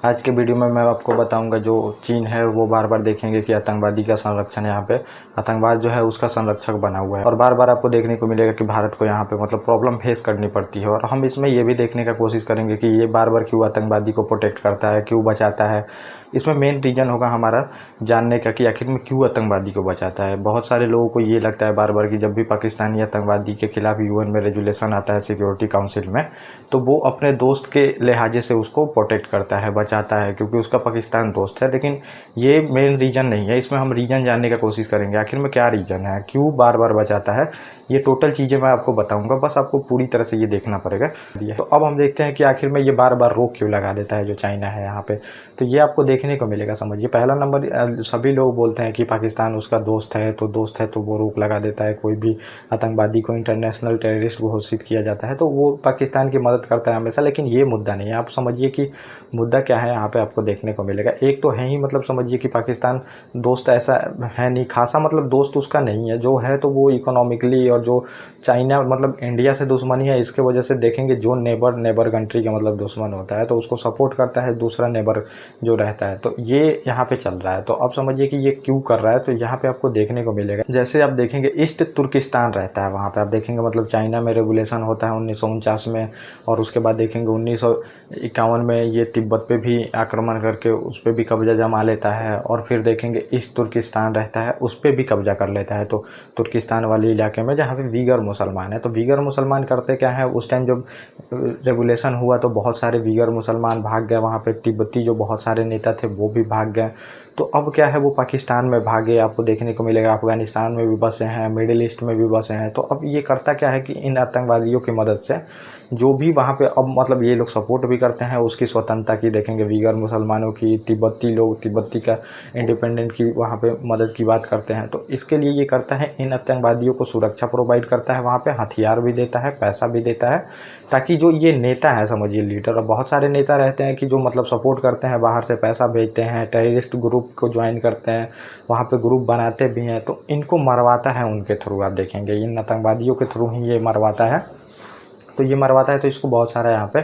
आज के वीडियो में मैं आपको बताऊंगा जो चीन है वो बार बार देखेंगे कि आतंकवादी का संरक्षण यहाँ पे आतंकवाद जो है उसका संरक्षक बना हुआ है और बार बार आपको देखने को मिलेगा कि भारत को यहाँ पे मतलब प्रॉब्लम फेस करनी पड़ती है। और हम इसमें ये भी देखने का कोशिश करेंगे कि ये बार बार क्यों आतंकवादी को प्रोटेक्ट करता है, क्यों बचाता है। इसमें मेन रीज़न होगा हमारा जानने का कि आखिर में क्यों आतंकवादी को बचाता है। बहुत सारे लोगों को ये लगता है बार बार कि जब भी पाकिस्तानी आतंकवादी के खिलाफ यूएन में रेजोल्यूशन आता है सिक्योरिटी काउंसिल में, तो वो अपने दोस्त के लिहाजे से उसको प्रोटेक्ट करता है, बचाता है, क्योंकि उसका पाकिस्तान दोस्त है। लेकिन ये मेन रीज़न नहीं है। इसमें हम रीज़न जानने का कोशिश करेंगे आखिर में क्या रीज़न है, क्यों बार बार बचाता है। ये टोटल चीज़ें मैं आपको बताऊंगा, बस आपको पूरी तरह से ये देखना पड़ेगा। तो अब हम देखते हैं कि आखिर में ये बार बार रोक क्यों लगा देता है जो चाइना है यहाँ पे। तो ये आपको देखने को मिलेगा। समझिए, पहला नंबर, सभी लोग बोलते हैं कि पाकिस्तान उसका दोस्त है तो वो रोक लगा देता है। कोई भी आतंकवादी को इंटरनेशनल टेररिस्ट घोषित किया जाता है तो वो पाकिस्तान की मदद करता है हमेशा। लेकिन ये मुद्दा नहीं है। आप समझिए कि मुद्दा क्या है यहाँ पे आपको देखने को मिलेगा। एक तो है ही मतलब समझिए कि पाकिस्तान दोस्त ऐसा है नहीं, खासा मतलब दोस्त उसका नहीं है। जो है तो वो इकोनॉमिकली, और जो चाइना मतलब इंडिया से दुश्मनी है इसके वजह से देखेंगे जो नेबर कंट्री का मतलब दुश्मन होता है तो उसको सपोर्ट करता है दूसरा नेबर जो रहता है। तो ये यहाँ पे चल रहा है। तो अब समझिए कि ये क्यों कर रहा है। तो यहाँ पे आपको देखने को मिलेगा, जैसे आप देखेंगे ईस्ट तुर्किस्तान रहता है वहाँ पे, आप देखेंगे मतलब चाइना में रेगुलेशन होता है 1949 में, और उसके बाद देखेंगे 1951 में ये तिब्बत पे भी आक्रमण करके उस पर भी कब्जा जमा लेता है। और फिर देखेंगे ईस्ट तुर्किस्तान रहता है, उस पर भी कब्जा कर लेता है। तो तुर्किस्तान वाले इलाके में जहाँ पे वीगर मुसलमान है, तो वीगर मुसलमान करते क्या है, उस टाइम जब रेगुलेशन हुआ तो बहुत सारे वीगर मुसलमान भाग गए वहाँ पे। तिब्बती जो बहुत सारे नेता थे वो भी भाग गए। तो अब क्या है, वो पाकिस्तान में भागे। आपको देखने को मिलेगा अफगानिस्तान में भी बसे हैं, मिडिल ईस्ट में भी बसे हैं। तो अब ये करता क्या है कि इन आतंकवादियों की मदद से जो भी वहाँ पे अब मतलब ये लोग सपोर्ट भी करते हैं उसकी स्वतंत्रता की, देखेंगे वीगर मुसलमानों की, तिब्बती लोग तिब्बती का इंडिपेंडेंट की वहाँ पे मदद की बात करते हैं। तो इसके लिए ये करता है, इन आतंकवादियों को सुरक्षा प्रोवाइड करता है, वहाँ पे हथियार भी देता है, पैसा भी देता है, ताकि जो ये नेता है समझिए लीडर, और बहुत सारे नेता रहते हैं कि जो मतलब सपोर्ट करते हैं, बाहर से पैसा भेजते हैं, टेररिस्ट ग्रुप को ज्वाइन करते हैं, वहाँ पे ग्रुप बनाते भी हैं, तो इनको मरवाता है उनके थ्रू। आप देखेंगे इन आतंकवादियों के थ्रू ही ये मरवाता है। तो ये मरवाता है तो इसको बहुत सारा यहाँ पे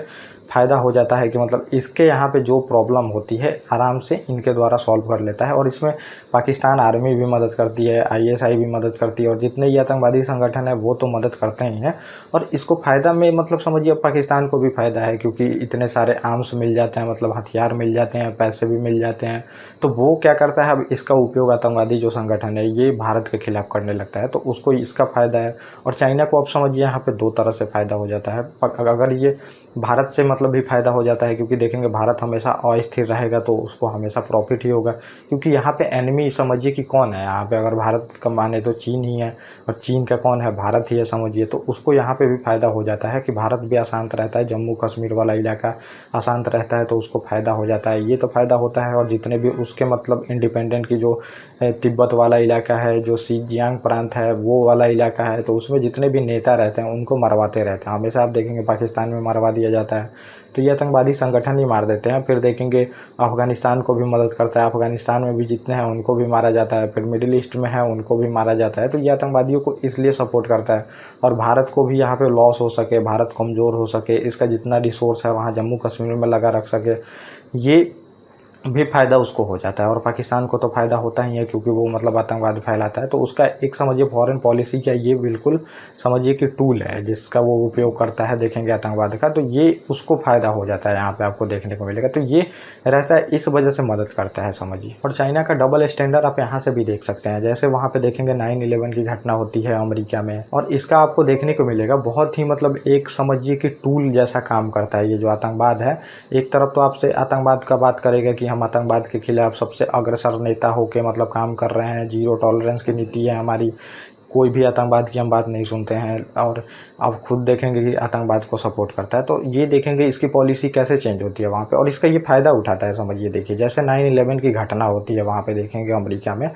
फ़ायदा हो जाता है कि मतलब इसके यहाँ पे जो प्रॉब्लम होती है आराम से इनके द्वारा सॉल्व कर लेता है। और इसमें पाकिस्तान आर्मी भी मदद करती है, आईएसआई भी मदद करती है, और जितने ये आतंकवादी संगठन है वो तो मदद करते ही हैं। और इसको फ़ायदा में मतलब समझिए पाकिस्तान को भी फ़ायदा है, क्योंकि इतने सारे आर्म्स मिल जाते हैं, मतलब हथियार मिल जाते हैं, पैसे भी मिल जाते हैं। तो वो क्या करता है, अब इसका उपयोग आतंकवादी जो संगठन है ये भारत के खिलाफ करने लगता है, तो उसको इसका फ़ायदा है। और चाइना को अब समझिए यहाँ पे दो तरह से फ़ायदा हो जाता है। अगर ये भारत से मतलब भी फ़ायदा हो जाता है, क्योंकि देखेंगे भारत हमेशा अस्थिर रहेगा तो उसको हमेशा प्रॉफिट ही होगा, क्योंकि यहाँ पे एनिमी समझिए कि कौन है यहाँ पे, अगर भारत का माने तो चीन ही है, और चीन का कौन है, भारत ही है समझिए। तो उसको यहाँ पे भी फ़ायदा हो जाता है कि भारत भी अशांत रहता है, जम्मू कश्मीर वाला इलाका अशांत रहता है तो उसको फ़ायदा हो जाता है। ये तो फ़ायदा होता है। और जितने भी उसके मतलब इंडिपेंडेंट की जो तिब्बत वाला इलाका है, जो शिनजियांग प्रांत है वो वाला इलाका है, तो उसमें जितने भी नेता रहते हैं उनको मरवाते रहते हैं हमेशा। आप देखेंगे पाकिस्तान में मरवा दिया जाता है, तो ये आतंकवादी संगठन ही मार देते हैं। फिर देखेंगे अफगानिस्तान को भी मदद करता है, अफगानिस्तान में भी जितने हैं उनको भी मारा जाता है। फिर मिडिल ईस्ट में है उनको भी मारा जाता है। तो ये आतंकवादियों को इसलिए सपोर्ट करता है, और भारत को भी यहाँ पे लॉस हो सके, भारत कमज़ोर हो सके, इसका जितना रिसोर्स है वहाँ जम्मू कश्मीर में लगा रख सके, ये भी फ़ायदा उसको हो जाता है। और पाकिस्तान को तो फ़ायदा होता ही है, क्योंकि वो मतलब आतंकवाद फैलाता है। तो उसका एक समझिए फॉरेन पॉलिसी का ये बिल्कुल समझिए कि टूल है जिसका वो उपयोग करता है, देखेंगे आतंकवाद का। तो ये उसको फ़ायदा हो जाता है, यहाँ पे आपको देखने को मिलेगा। तो ये रहता है, इस वजह से मदद करता है समझिए। और चाइना का डबल स्टैंडर्ड आप यहाँ से भी देख सकते हैं। जैसे वहाँ पर देखेंगे 9/11 की घटना होती है अमेरिका में, और इसका आपको देखने को मिलेगा बहुत ही मतलब एक समझिए कि टूल जैसा काम करता है ये जो आतंकवाद है। एक तरफ तो आपसे आतंकवाद का बात करेगा कि हम आतंकवाद के खिलाफ सबसे अग्रसर नेता होके मतलब काम कर रहे हैं, जीरो टॉलरेंस की नीति है हमारी, कोई भी आतंकवाद की हम बात नहीं सुनते हैं। और आप खुद देखेंगे कि आतंकवाद को सपोर्ट करता है। तो ये देखेंगे इसकी पॉलिसी कैसे चेंज होती है वहाँ पे, और इसका ये फ़ायदा उठाता है समझिए। देखिए जैसे 9/11 की घटना होती है वहाँ पे देखेंगे अमेरिका में,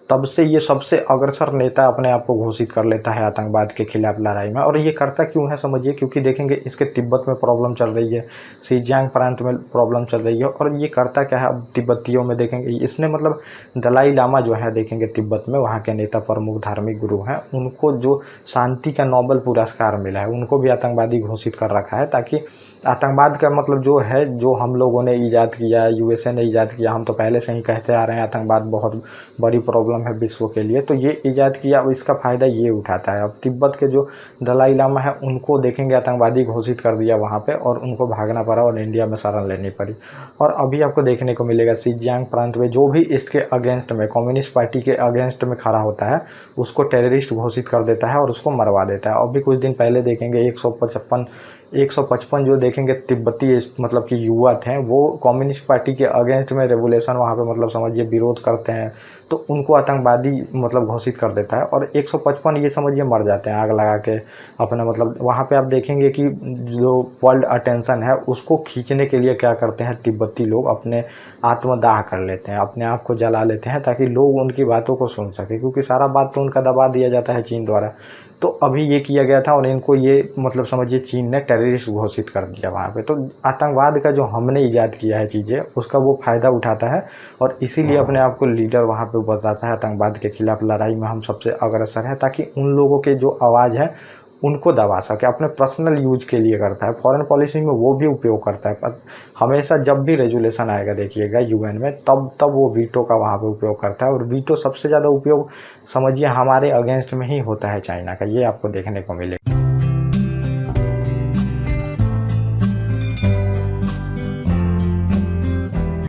तब से ये सबसे अग्रसर नेता अपने आप को घोषित कर लेता है आतंकवाद के खिलाफ लड़ाई में। और ये करता क्यों है समझिए, क्योंकि देखेंगे इसके तिब्बत में प्रॉब्लम चल रही है, शिनजियांग प्रांत में प्रॉब्लम चल रही है। और ये करता क्या है, अब तिब्बतियों में देखेंगे इसने मतलब दलाई लामा जो है देखेंगे तिब्बत में, वहाँ के नेता प्रमुख धार्मिक गुरु हैं, उनको जो शांति का नोबेल पुरस्कार मिला है, उनको भी आतंकवादी घोषित कर रखा है। ताकि आतंकवाद का मतलब जो है, जो हम लोगों ने ईजाद किया, यूएसए ने ईजाद किया, हम तो पहले से ही कहते आ रहे हैं आतंकवाद बहुत बड़ी प्रॉब्लम है विश्व के लिए, तो ये ईजाद किया, अब इसका फ़ायदा ये उठाता है। अब तिब्बत के जो दलाई लामा है उनको देखेंगे आतंकवादी घोषित कर दिया वहाँ पे, और उनको भागना पड़ा और इंडिया में शरण लेनी पड़ी। और अभी आपको देखने को मिलेगा शिनजियांग प्रांत में जो भी इसके अगेंस्ट में, कम्युनिस्ट पार्टी के अगेंस्ट में खड़ा होता है, उसको टेररिस्ट घोषित कर देता है और उसको मरवा देता है। अभी कुछ दिन पहले देखेंगे 155 जो देखेंगे तिब्बती मतलब कि युवा थे, वो कम्युनिस्ट पार्टी के अगेंस्ट में रेवोल्यूशन वहाँ पे मतलब समझिए विरोध करते हैं, तो उनको आतंकवादी मतलब घोषित कर देता है। और 155 ये समझिए मर जाते हैं आग लगा के अपना। मतलब वहाँ पे आप देखेंगे कि जो वर्ल्ड अटेंशन है उसको खींचने के लिए क्या करते हैं तिब्बती लोग, अपने आत्मदाह कर लेते हैं, अपने आप को जला लेते हैं, ताकि लोग उनकी बातों को सुन सके, क्योंकि सारा बात तो उनका दबा दिया जाता है चीन द्वारा। तो अभी ये किया गया था और इनको ये मतलब समझिए चीन ने टेररिस्ट घोषित कर दिया वहाँ पे। तो आतंकवाद का जो हमने ईजाद किया है चीज़ें, उसका वो फ़ायदा उठाता है और इसीलिए अपने आप को लीडर वहाँ पे बताता है। आतंकवाद के खिलाफ लड़ाई में हम सबसे अग्रसर हैं, ताकि उन लोगों के जो आवाज़ है उनको दबा सके, अपने पर्सनल यूज के लिए करता है। फॉरेन पॉलिसी में वो भी उपयोग करता है, पर हमेशा जब भी रेजुलेशन आएगा देखिएगा यूएन में, तब वो वीटो का वहाँ पे उपयोग करता है। और वीटो सबसे ज़्यादा उपयोग समझिए हमारे अगेंस्ट में ही होता है चाइना का, ये आपको देखने को मिलेगा।